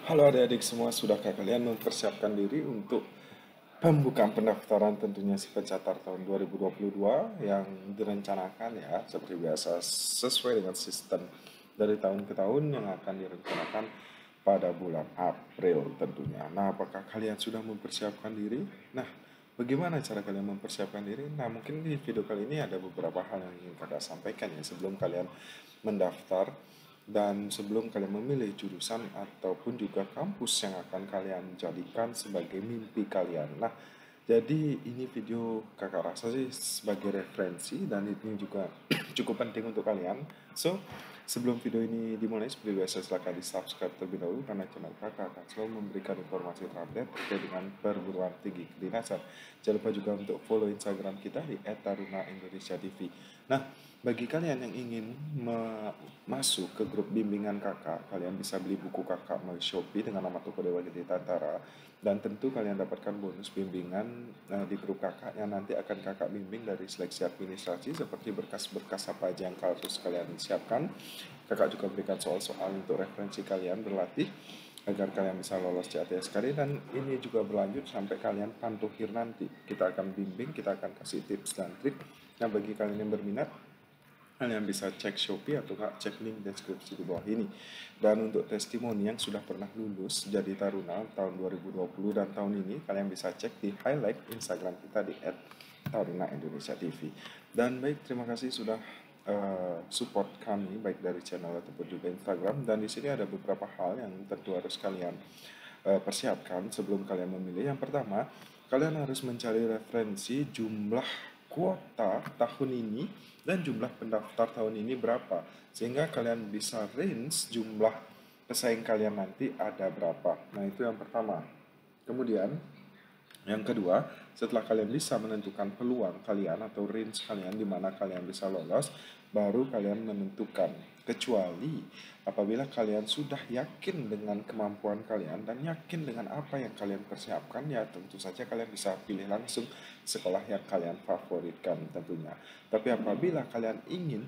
Halo adik-adik semua, sudahkah kalian mempersiapkan diri untuk pembukaan pendaftaran tentunya si pencatat tahun 2022 yang direncanakan ya seperti biasa sesuai dengan sistem dari tahun ke tahun yang akan direncanakan pada bulan April tentunya. Nah, apakah kalian sudah mempersiapkan diri? Nah, bagaimana cara kalian mempersiapkan diri? Nah, mungkin di video kali ini ada beberapa hal yang ingin kakak sampaikan ya sebelum kalian mendaftar dan sebelum kalian memilih jurusan ataupun juga kampus yang akan kalian jadikan sebagai mimpi kalian. Nah, jadi ini video kakak rasa sih sebagai referensi dan ini juga cukup penting untuk kalian. So, sebelum video ini dimulai seperti biasa silahkan di subscribe terlebih dahulu karena channel kakak akan selalu memberikan informasi terupdate terkait dengan perguruan tinggi kedinasan. Jangan lupa juga untuk follow Instagram kita di @taruna_indonesia_tv. Nah, bagi kalian yang ingin masuk ke grup bimbingan kakak, kalian bisa beli buku kakak melalui Shopee dengan nama toko Dewa Gede Tantara. Dan tentu kalian dapatkan bonus bimbingan di grup kakak yang nanti akan kakak bimbing dari seleksi administrasi seperti berkas-berkas apa aja yang harus kalian siapkan. Kakak juga berikan soal-soal untuk referensi kalian berlatih agar kalian bisa lolos CATSKD dan ini juga berlanjut sampai kalian pantuhir nanti. Kita akan bimbing, kita akan kasih tips dan trik. Nah, bagi kalian yang berminat, kalian bisa cek Shopee atau nggak cek link deskripsi di bawah ini. Dan untuk testimoni yang sudah pernah lulus jadi taruna tahun 2020 dan tahun ini, kalian bisa cek di highlight Instagram kita di @taruna_indonesia_tv. Dan baik, terima kasih sudah support kami baik dari channel ataupun juga Instagram. Dan di sini ada beberapa hal yang tentu harus kalian persiapkan sebelum kalian memilih. Yang pertama, kalian harus mencari referensi jumlah kuota tahun ini dan jumlah pendaftar tahun ini berapa, sehingga kalian bisa range jumlah pesaing kalian nanti ada berapa. Nah, itu yang pertama. Kemudian yang kedua, setelah kalian bisa menentukan peluang kalian atau range kalian di mana kalian bisa lolos, baru kalian menentukan. Kecuali apabila kalian sudah yakin dengan kemampuan kalian dan yakin dengan apa yang kalian persiapkan, ya tentu saja kalian bisa pilih langsung sekolah yang kalian favoritkan tentunya. Tapi apabila kalian ingin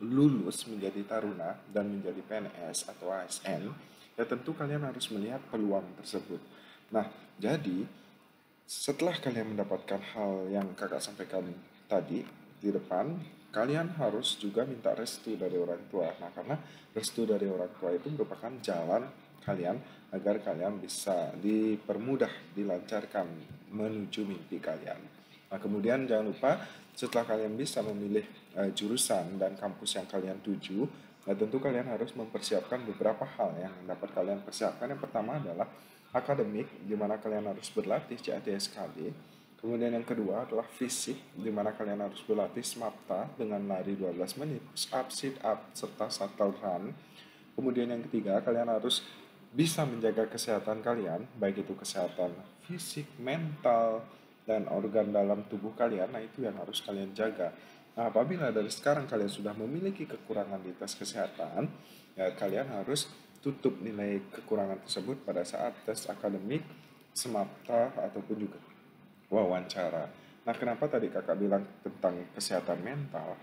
lulus menjadi taruna dan menjadi PNS atau ASN, ya tentu kalian harus melihat peluang tersebut. Nah, jadi setelah kalian mendapatkan hal yang kakak sampaikan tadi di depan, kalian harus juga minta restu dari orang tua. Nah, karena restu dari orang tua itu merupakan jalan kalian agar kalian bisa dipermudah, dilancarkan menuju mimpi kalian. Nah, kemudian jangan lupa setelah kalian bisa memilih jurusan dan kampus yang kalian tuju, nah tentu kalian harus mempersiapkan beberapa hal yang dapat kalian persiapkan. Yang pertama adalah akademik, di mana kalian harus berlatih CATSKD. Kemudian yang kedua adalah fisik, di mana kalian harus berlatih SMAPTA dengan lari 12 menit, push up, sit up, serta shuttle run. Kemudian yang ketiga, kalian harus bisa menjaga kesehatan kalian, baik itu kesehatan fisik, mental, dan organ dalam tubuh kalian. Nah, itu yang harus kalian jaga. Nah, apabila dari sekarang kalian sudah memiliki kekurangan di tes kesehatan, ya kalian harus tutup nilai kekurangan tersebut pada saat tes akademik, semapta, ataupun juga wawancara. Nah, kenapa tadi kakak bilang tentang kesehatan mental?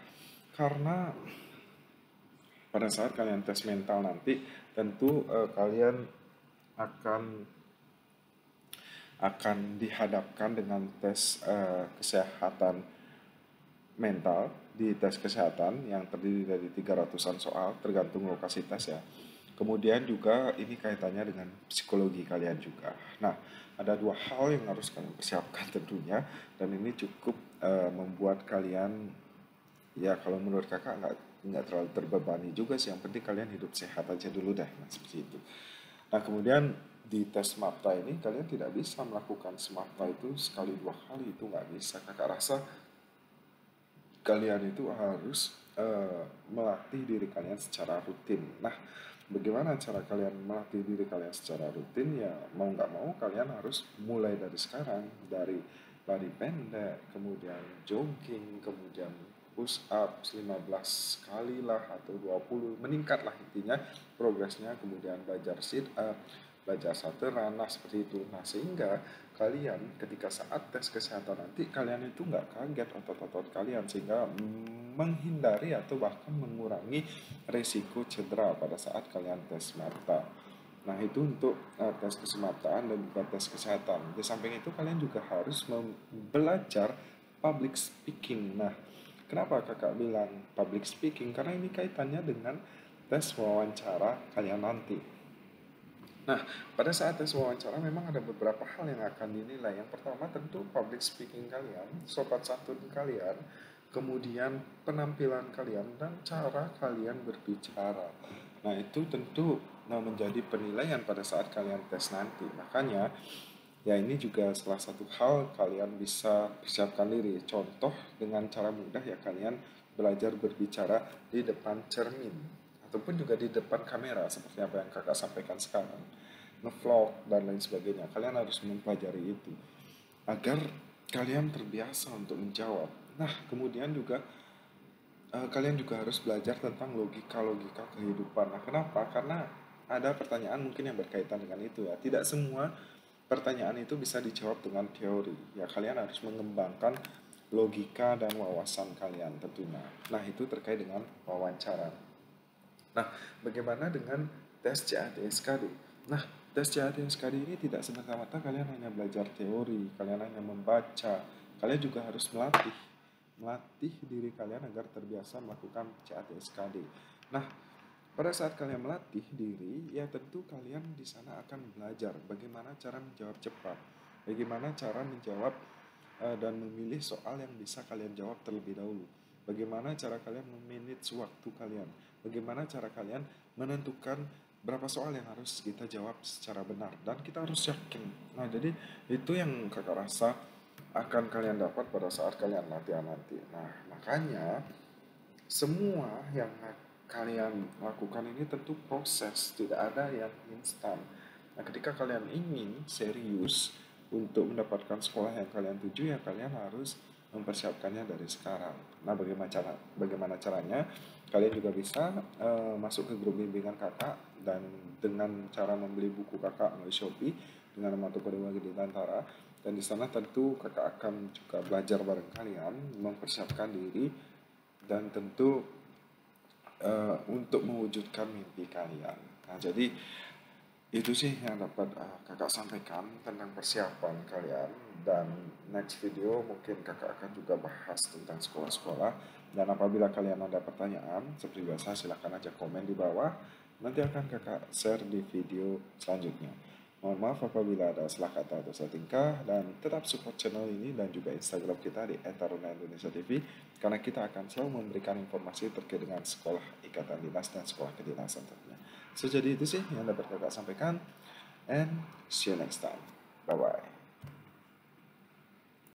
Karena pada saat kalian tes mental nanti, tentu kalian akan dihadapkan dengan tes kesehatan mental di tes kesehatan yang terdiri dari 300-an soal tergantung lokasi tes ya. Kemudian juga ini kaitannya dengan psikologi kalian juga. Nah, ada dua hal yang harus kalian persiapkan tentunya dan ini cukup membuat kalian ya kalau menurut kakak nggak terlalu terbebani juga sih. Yang penting kalian hidup sehat aja dulu deh, nah seperti itu. Nah, kemudian di tes SMAPTA ini kalian tidak bisa melakukan SMAPTA itu sekali dua kali, itu nggak bisa. Kakak rasa kalian itu harus melatih diri kalian secara rutin. Nah, bagaimana cara kalian melatih diri kalian secara rutin? Ya mau nggak mau kalian harus mulai dari sekarang, dari lari pendek, kemudian jogging, kemudian push up 15 kali lah atau 20, meningkatlah intinya progresnya, kemudian belajar sit up, belajar sateran, nah seperti itu. Nah, sehingga kalian ketika saat tes kesehatan nanti kalian itu nggak kaget otot-otot kalian sehingga menghindari atau bahkan mengurangi risiko cedera pada saat kalian tes mata. Nah, itu untuk tes kesempatan dan juga tes kesehatan. Di samping itu kalian juga harus belajar public speaking. Nah, kenapa kakak bilang public speaking? Karena ini kaitannya dengan tes wawancara kalian nanti. Nah, pada saat tes wawancara memang ada beberapa hal yang akan dinilai. Yang pertama tentu public speaking kalian, sopan santun kalian, kemudian penampilan kalian, dan cara kalian berbicara. Nah, itu tentu menjadi penilaian pada saat kalian tes nanti. Makanya, ya ini juga salah satu hal kalian bisa persiapkan diri. Contoh dengan cara mudah ya kalian belajar berbicara di depan cermin ataupun juga di depan kamera seperti apa yang kakak sampaikan sekarang, ngevlog dan lain sebagainya. Kalian harus mempelajari itu agar kalian terbiasa untuk menjawab. Nah, kemudian juga kalian juga harus belajar tentang logika-logika kehidupan. Nah, kenapa? Karena ada pertanyaan mungkin yang berkaitan dengan itu ya. Tidak semua pertanyaan itu bisa dijawab dengan teori. Ya, kalian harus mengembangkan logika dan wawasan kalian tentunya. Nah, itu terkait dengan wawancara. Nah, bagaimana dengan tes CATSKD? Nah, tes CATSKD ini tidak semata-mata kalian hanya belajar teori, kalian hanya membaca, kalian juga harus melatih diri kalian agar terbiasa melakukan CATSKD. Nah, pada saat kalian melatih diri, ya tentu kalian di sana akan belajar bagaimana cara menjawab cepat, bagaimana cara menjawab dan memilih soal yang bisa kalian jawab terlebih dahulu. Bagaimana cara kalian memanage waktu kalian? Bagaimana cara kalian menentukan berapa soal yang harus kita jawab secara benar dan kita harus yakin. Nah, jadi itu yang kakak rasa akan kalian dapat pada saat kalian latihan nanti. Nah, makanya semua yang kalian lakukan ini tentu proses, tidak ada yang instan. Nah, ketika kalian ingin serius untuk mendapatkan sekolah yang kalian tuju, ya kalian harus mempersiapkannya dari sekarang. Nah, bagaimana caranya? Kalian juga bisa masuk ke grup bimbingan kakak dan dengan cara membeli buku kakak melalui Shopee dengan nama Toko Dewa Gede Tantara. Dan di sana tentu kakak akan juga belajar bareng kalian, mempersiapkan diri dan tentu untuk mewujudkan mimpi kalian. Nah, jadi itu sih yang dapat kakak sampaikan tentang persiapan kalian, dan next video mungkin kakak akan juga bahas tentang sekolah-sekolah. Dan apabila kalian ada pertanyaan seperti biasa silahkan aja komen di bawah, nanti akan kakak share di video selanjutnya. Mohon maaf apabila ada salah kata atau salah tingkah, dan tetap support channel ini dan juga Instagram kita di @taruna_indonesia_tv karena kita akan selalu memberikan informasi terkait dengan sekolah ikatan dinas dan sekolah kedinasan tentunya. So, jadi itu sih yang dapat kakak sampaikan, and see you next time.